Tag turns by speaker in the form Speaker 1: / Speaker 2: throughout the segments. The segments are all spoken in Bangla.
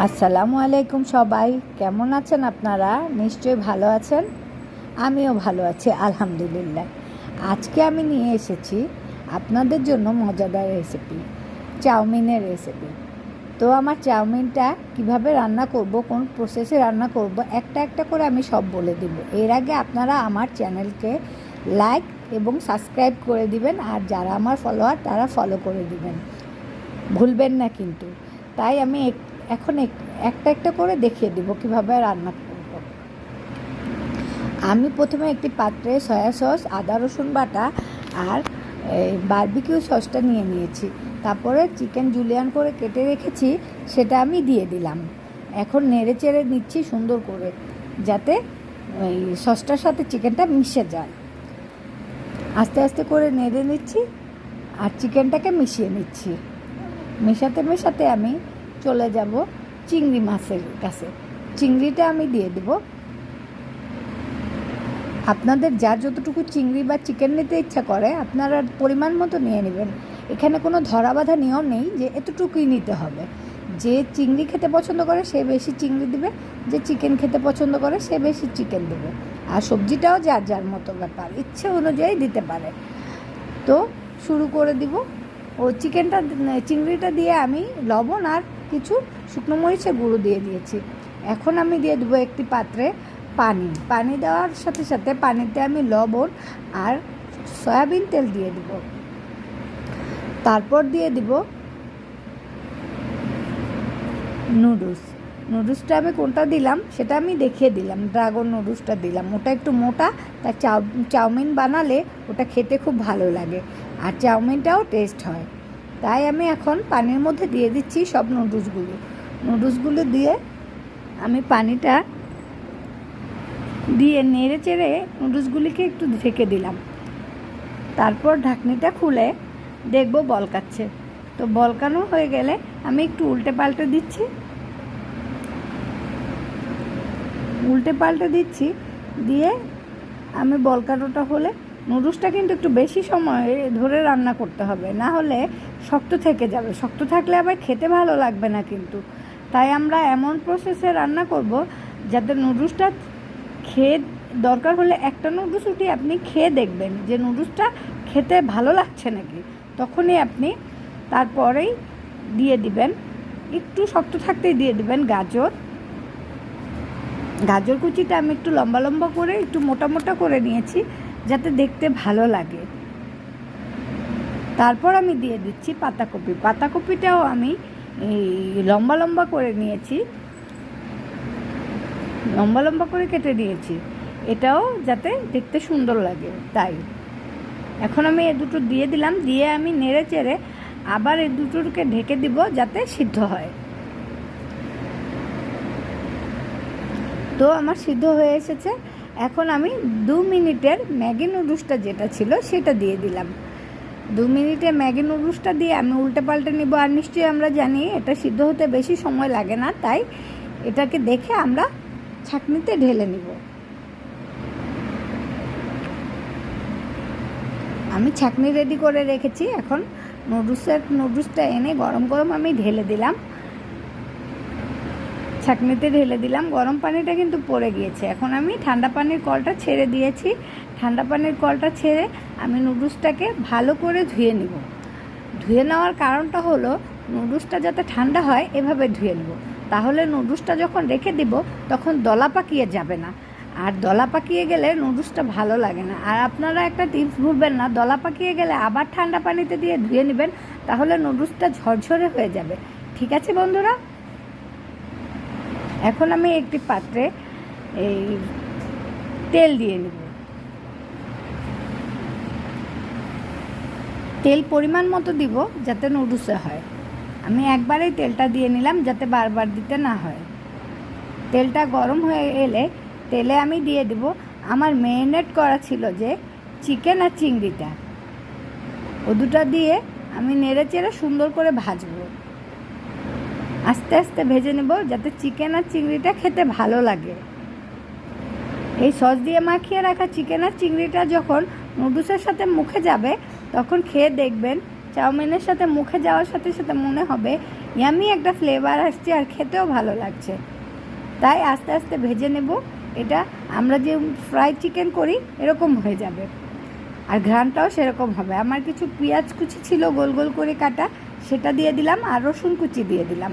Speaker 1: আসসালামু আলাইকুম সবাই, কেমন আছেন আপনারা? নিশ্চয়ই ভালো আছেন। আমিও ভালো আছি আলহামদুলিল্লাহ। আজকে আমি নিয়ে এসেছি আপনাদের জন্য মজাদার রেসিপি, চাউমিনের রেসিপি। তো আমার চাউমিনটা কিভাবে রান্না করব, কোন প্রসেসে রান্না করব, একটা একটা করে আমি সব বলে দেব। এর আগে আপনারা আমার চ্যানেলকে লাইক এবং সাবস্ক্রাইব করে দিবেন, আর যারা আমার ফলোয়ার তারা ফলো করে দিবেন, ভুলবেন না কিন্তু। তাই আমি এখন একটা একটা করে দেখিয়ে দেবো কীভাবে রান্না করব। আমি প্রথমে একটি পাত্রে সয়া সস, আদা রসুন বাটা আর বারবিকিউ সসটা নিয়ে নিয়েছি। তারপরে চিকেন জুলিয়ান করে কেটে রেখেছি, সেটা আমি দিয়ে দিলাম। এখন নেড়ে চেড়ে নিচ্ছি সুন্দর করে, যাতে এই সসটার সাথে চিকেনটা মিশে যায়। আস্তে আস্তে করে নেড়ে নিচ্ছি আর চিকেনটাকে মিশিয়ে নিচ্ছি। মেশাতে মেশাতে আমি চলে যাব চিংড়ি মাছের কাছে। চিংড়িটা আমি দিয়ে দেব। আপনাদের যার যতটুকু চিংড়ি বা চিকেন নিতে ইচ্ছা করে আপনারা পরিমাণ মতো নিয়ে নেবেন। এখানে কোনো ধরা বাঁধা নিয়ম নেই যে এতটুকুই নিতে হবে। যে চিংড়ি খেতে পছন্দ করে সে বেশি চিংড়ি দেবে, যে চিকেন খেতে পছন্দ করে সে বেশি চিকেন দেবে। আর সবজিটাও যার যার মতো ব্যাপার, ইচ্ছে অনুযায়ী দিতে পারে। তো শুরু করে দিব। ও চিংড়িটা দিয়ে আমি লবণ আর কিছু শুকনো মরিচের গুঁড়ো দিয়ে দিয়েছি। এখন আমি দিয়ে দেবো একটি পাত্রে পানি দেওয়ার সাথে সাথে পানিতে আমি লবণ আর সয়াবিন তেল দিয়ে দেব। তারপর দিয়ে দিব নুডলসটা আমি কোনটা দিলাম সেটা আমি দেখিয়ে দিলাম। ড্রাগন নুডলসটা দিলাম, ওটা একটু মোটা, তাই চাউমিন বানালে ওটা খেতে খুব ভালো লাগে আর চাউমিনটাও টেস্ট হয়। তাই আমি এখন পানির মধ্যে দিয়ে দিচ্ছি সব নুডলসগুলো দিয়ে আমি পানিটা দিয়ে নেড়ে চেড়ে নুডলসগুলিকে একটু ঢেকে দিলাম। তারপর ঢাকনিটা খুলে দেখব বলকাচ্ছে। তো বলকানো হয়ে গেলে আমি একটু উল্টে পাল্টে দিচ্ছি। দিয়ে আমি বলকানোটা হলে, নুডলসটা কিন্তু একটু বেশি সময় ধরে রান্না করতে হবে, না হলে শক্ত থেকে যাবে। শক্ত থাকলে আবার খেতে ভালো লাগবে না কিন্তু। তাই আমরা এমন প্রসেসে রান্না করব যাতে নুডলসটা খেয়ে, দরকার হলে একটা নুডলস উঠিয়ে আপনি খেয়ে দেখবেন যে নুডলসটা খেতে ভালো লাগছে নাকি। তখনই আপনি তারপরেই দিয়ে দিবেন, একটু শক্ত থাকতেই দিয়ে দিবেন গাজর কুচিটা আমি একটু লম্বা লম্বা করে একটু মোটা মোটা করে নিয়েছি যাতে দেখতে ভালো লাগে। তারপর আমি দিয়ে দিচ্ছি পাতাকপিটাও আমি লম্বা লম্বা করে নিয়েছি, লম্বা লম্বা করে কেটে নিয়েছি, এটাও যাতে দেখতে সুন্দর লাগে। তাই এখন আমি এ দুটো দিয়ে দিলাম, দিয়ে আমি নেড়ে চেড়ে আবার এই দুটোকে ঢেকে দিব যাতে সিদ্ধ হয়। তো আমার সিদ্ধ হয়ে এসেছে। এখন আমি 2 মিনিটের ম্যাগি নুডলসটা যেটা ছিল সেটা দিয়ে দিলাম। 2 মিনিটের ম্যাগি নুডলসটা দিয়ে আমি উল্টে পাল্টে নিব। আর নিশ্চয়ই আমরা জানি এটা সিদ্ধ হতে বেশি সময় লাগে না, তাই এটাকে দেখে আমরা ছাঁকনিতে ঢেলে নিব। আমি ছাঁকনি রেডি করে রেখেছি। এখন নুডলসটা এনে গরম গরম আমি ঢেলে দিলাম, ছাঁকনিতে ঢেলে দিলাম। গরম পানিটা কিন্তু পড়ে গিয়েছে। এখন আমি ঠান্ডা পানির কলটা ছেড়ে দিয়েছি। ঠান্ডা পানির কলটা ছেড়ে আমি নুডলসটাকে ভালো করে ধুয়ে নিব। ধুয়ে নেওয়ার কারণটা হলো নুডলসটা যাতে ঠান্ডা হয় এভাবে ধুয়ে নেব, তাহলে নুডলসটা যখন রেখে দিব তখন দলা পাকিয়ে যাবে না। আর দলা পাকিয়ে গেলে নুডলসটা ভালো লাগে না। আর আপনারা একটা টিপস ভুলবেন না, দলা পাকিয়ে গেলে আবার ঠান্ডা পানিতে দিয়ে ধুয়ে নেবেন, তাহলে নুডলসটা ঝরঝরে হয়ে যাবে। ঠিক আছে বন্ধুরা? এখন আমি একটি পাত্রে এই তেল দিয়ে নেব। তেল পরিমাণ মতো দিব যাতে নুডলসে হয়। আমি একবারেই তেলটা দিয়ে নিলাম যাতে বারবার দিতে না হয়। তেলটা গরম হয়ে এলে তেলে আমি দিয়ে দেব আমার ম্যারিনেট করা ছিল যে চিকেন আর চিংড়িটা, ও দুটো দিয়ে আমি নেড়ে চেড়ে সুন্দর করে ভাজবো। আস্তে আস্তে ভেজে নেব যাতে চিকেন আর চিংড়িটা খেতে ভালো লাগে। এই সস দিয়ে মাখিয়ে রাখা চিকেন আর চিংড়িটা যখন নুডলসের সাথে মুখে যাবে তখন খেয়ে দেখবেন চাউমিনের সাথে মুখে যাওয়ার সাথে সাথে মনে হবে ইয়ামি একটা ফ্লেভার আসছে আর খেতেও ভালো লাগছে। তাই আস্তে আস্তে ভেজে নেব। এটা আমরা যে ফ্রাই চিকেন করি এরকম হয়ে যাবে, আর ঘ্রাণটাও সেরকম হবে। আমার কিছু পেঁয়াজ কুচি ছিল গোল গোল করে কাটা, সেটা দিয়ে দিলাম, আর রসুন কুচি দিয়ে দিলাম।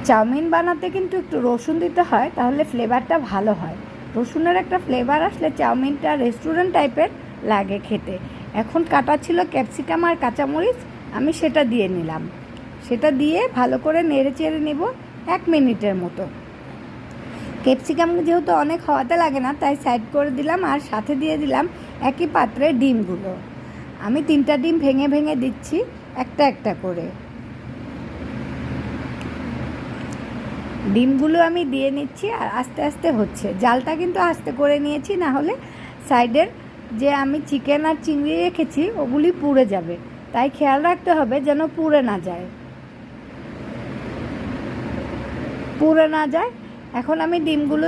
Speaker 1: চাউমিন বানাতে কিন্তু একটু রসুন দিতে হয়, তাহলে ফ্লেভারটা ভালো হয়। রসুনের একটা ফ্লেভার আসলে চাউমিনটা রেস্টুরেন্ট টাইপের লাগে খেতে। এখন কাটা ছিল ক্যাপসিকাম আর কাঁচামরিচ, আমি সেটা দিয়ে নিলাম। সেটা দিয়ে ভালো করে নেড়ে চেড়ে নেব 1 মিনিটের মতো। ক্যাপসিকাম যেহেতু অনেক হওয়াতে লাগে না, তাই সাইড করে দিলাম। আর সাথে দিয়ে দিলাম একই পাত্রে ডিমগুলো। আমি 3টা ডিম ভেঙে ভেঙে দিচ্ছি একটা একটা করে। ডিমগুলো আমি দিয়ে নিচ্ছি আর আস্তে আস্তে হচ্ছে। জালটা কিন্তু আস্তে করে নিয়েছি, না হলে সাইডের যে আমি চিকেন আর চিংড়ি রেখেছি ওগুলি পুড়ে যাবে, তাই খেয়াল রাখতে হবে যেন পুড়ে না যায়। এখন আমি ডিমগুলো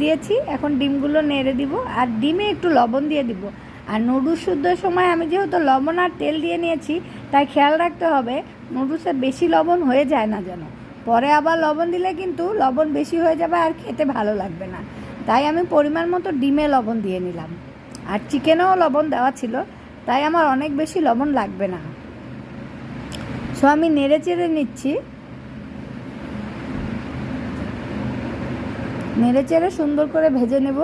Speaker 1: দিয়েছি। এখন ডিমগুলো নেড়ে দিব, আর ডিমে একটু লবণ দিয়ে দিব। আর নুডলস শুদ্ধর সময় আমি যেহেতু লবণ আর তেল দিয়ে নিয়েছি, তাই খেয়াল রাখতে হবে নুডলসে বেশি লবণ হয়ে যায় না যেন। পরে আবার লবণ দিলে কিন্তু লবণ বেশি হয়ে যাবে আর খেতে ভালো লাগবে না। তাই আমি পরিমাণ মতো ডিমে লবণ দিয়ে নিলাম। আর চিকেনেও লবণ দেওয়া ছিল, তাই আমার অনেক বেশি লবণ লাগবে না। সো আমি নেড়ে চেড়ে নিচ্ছি। নেড়ে চেড়ে সুন্দর করে ভেজে নেব।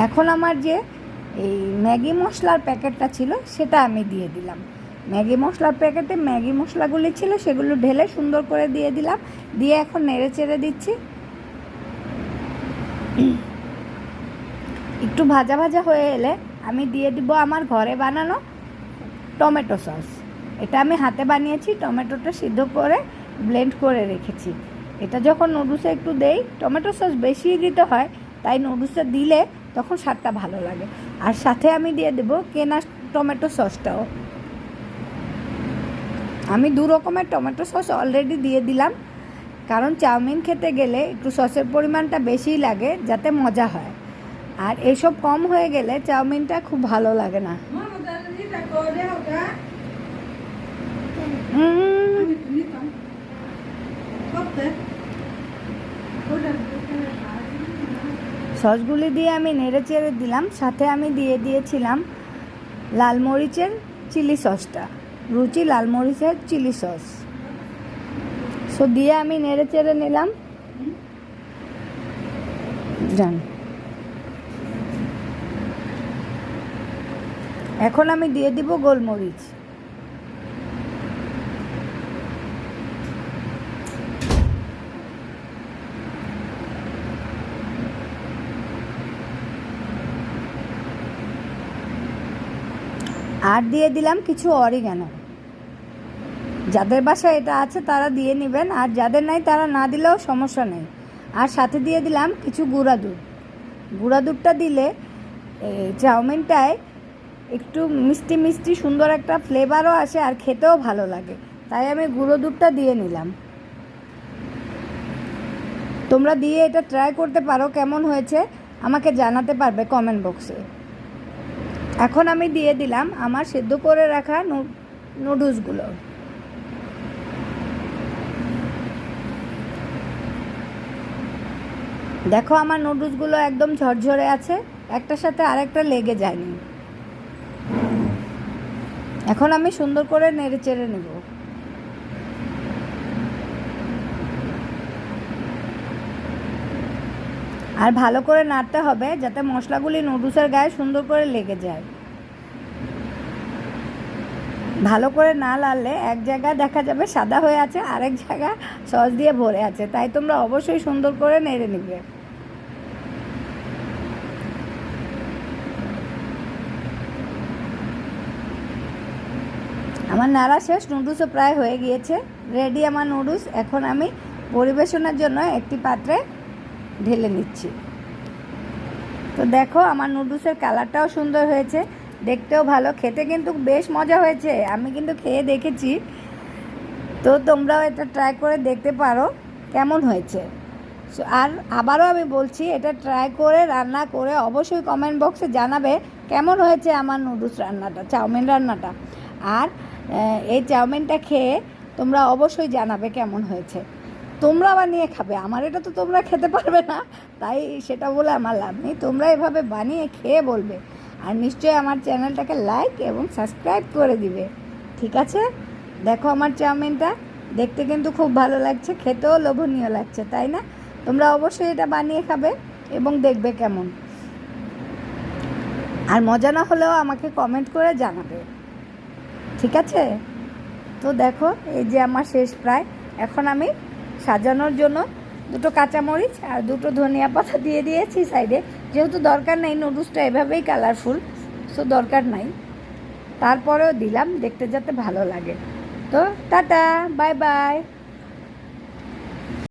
Speaker 1: এখন আমার যে এই ম্যাগি মশলার প্যাকেটটা ছিল সেটা আমি দিয়ে দিলাম। ম্যাগি মশলার প্যাকেটে ম্যাগি মশলাগুলি ছিল সেগুলো ঢেলে সুন্দর করে দিয়ে দিলাম। দিয়ে এখন নেড়ে চেড়ে দিচ্ছি। একটু ভাজা ভাজা হয়ে এলে আমি দিয়ে দিব আমার ঘরে বানানো টমেটো সস। এটা আমি হাতে বানিয়েছি, টমেটোটা সিদ্ধ করে ব্লেন্ড করে রেখেছি। এটা যখন নুডলসে একটু দেই, টমেটো সস বেশি দিতে হয়, তাই নুডলসে দিলে তখন স্বাদটা ভালো লাগে। আর সাথে আমি দিয়ে দেব কেনা টমেটো সসটাও। আমি 2 রকমের টমেটো সস অলরেডি দিয়ে দিলাম, কারণ চাউমিন খেতে গেলে একটু সসের পরিমাণটা বেশিই লাগে যাতে মজা হয়। আর এসব কম হয়ে গেলে চাউমিনটা খুব ভালো লাগে না। সসগুলি দিয়ে আমি নেড়ে চেড়ে দিলাম। সাথে আমি দিয়ে দিয়েছিলাম লাল মরিচের চিলি সসটা, রুচি লাল মরিচের চিলি সস। সো দিয়ে আমি নেড়ে চেড়ে নিলাম। এখন আমি দিয়ে দিব গোলমরিচ। আর দিয়ে দিলাম কিছু অরিগানো। যাদের বাসায় এটা আছে তারা দিয়ে নেবেন, আর যাদের নাই তারা না দিলেও সমস্যা নেই। আর সাথে দিয়ে দিলাম কিছু গুঁড়া দুধ। গুঁড়া দুধটা দিলে চাউমিনটায় একটু মিষ্টি মিষ্টি সুন্দর একটা ফ্লেভারও আসে আর খেতেও ভালো লাগে, তাই আমি গুঁড়ো দুধটা দিয়ে নিলাম। তোমরা দিয়ে এটা ট্রাই করতে পারো, কেমন হয়েছে আমাকে জানাতে পারবে কমেন্ট বক্সে। এখন আমি দিয়ে দিলাম আমার সেদ্ধ করে রাখা নুডলসগুলো। দেখো আমার নুডলসগুলো একদম ঝরঝরে আছে, একটার সাথে আরেকটা লেগে যায়নি। এখন আমি সুন্দর করে নেড়ে চেড়ে নেব। আর ভালো করে নাড়তে হবে যাতে মশলাগুলি নুডলসের গায়ে সুন্দর করে লেগে যায়। ভালো করে না নাড়লে এক জায়গায় দেখা যাবে সাদা হয়ে আছে, আরেক জায়গা সস দিয়ে ভরে আছে, তাই তোমরা অবশ্যই সুন্দর করে নেড়ে নেবে। আমার নাড়া শেষ, নুডলসও প্রায় হয়ে গিয়েছে, রেডি আমার নুডলস। এখন আমি পরিবেশনের জন্য একটি পাত্রে ঢেলে নিচ্ছি। তো দেখো আমার নুডলসের কালারটাও সুন্দর হয়েছে, দেখতেও ভালো, খেতে কিন্তু বেশ মজা হয়েছে। আমি কিন্তু খেয়ে দেখেছি, তো তোমরাও এটা ট্রাই করে দেখতে পারো কেমন হয়েছে। আর আবারও আমি বলছি, এটা ট্রাই করে রান্না করে অবশ্যই কমেন্ট বক্সে জানাবে কেমন হয়েছে আমার নুডলস রান্নাটা, চাউমিন রান্নাটা। আর এই চাউমিনটা খেয়ে তোমরা অবশ্যই জানাবে কেমন হয়েছে। তোমরা বানিয়ে খাবে, আমার এটা তো তোমরা খেতে পারবে না, তাই সেটা বলে আমার লাভ নেই। তোমরা এভাবে বানিয়ে খেয়ে বলবে, আর নিশ্চয়ই আমার চ্যানেলটাকে লাইক এবং সাবস্ক্রাইব করে দিবে। ঠিক আছে, দেখো আমার চাউমিনটা দেখতে কিন্তু খুব ভালো লাগছে, খেতেও লোভনীয় লাগছে, তাই না? তোমরা অবশ্যই এটা বানিয়ে খাবে এবং দেখবে কেমন। আর মজা না হলেও আমাকে কমেন্ট করে জানাবে। ঠিক আছে, তো দেখো এই যে আমার শেষ প্রায়। এখন আমি সাজানোর জন্য 2টো কাঁচামরিচ আর 2টো ধনিয়া পাতা দিয়ে দিয়েছি সাইডে, যেহেতু দরকার নেই, নুডলসটা এভাবেই কালারফুল, সো দরকার নাই, তারপরেও দিলাম দেখতে যাতে ভালো লাগে। তো টাটা, বাই বাই।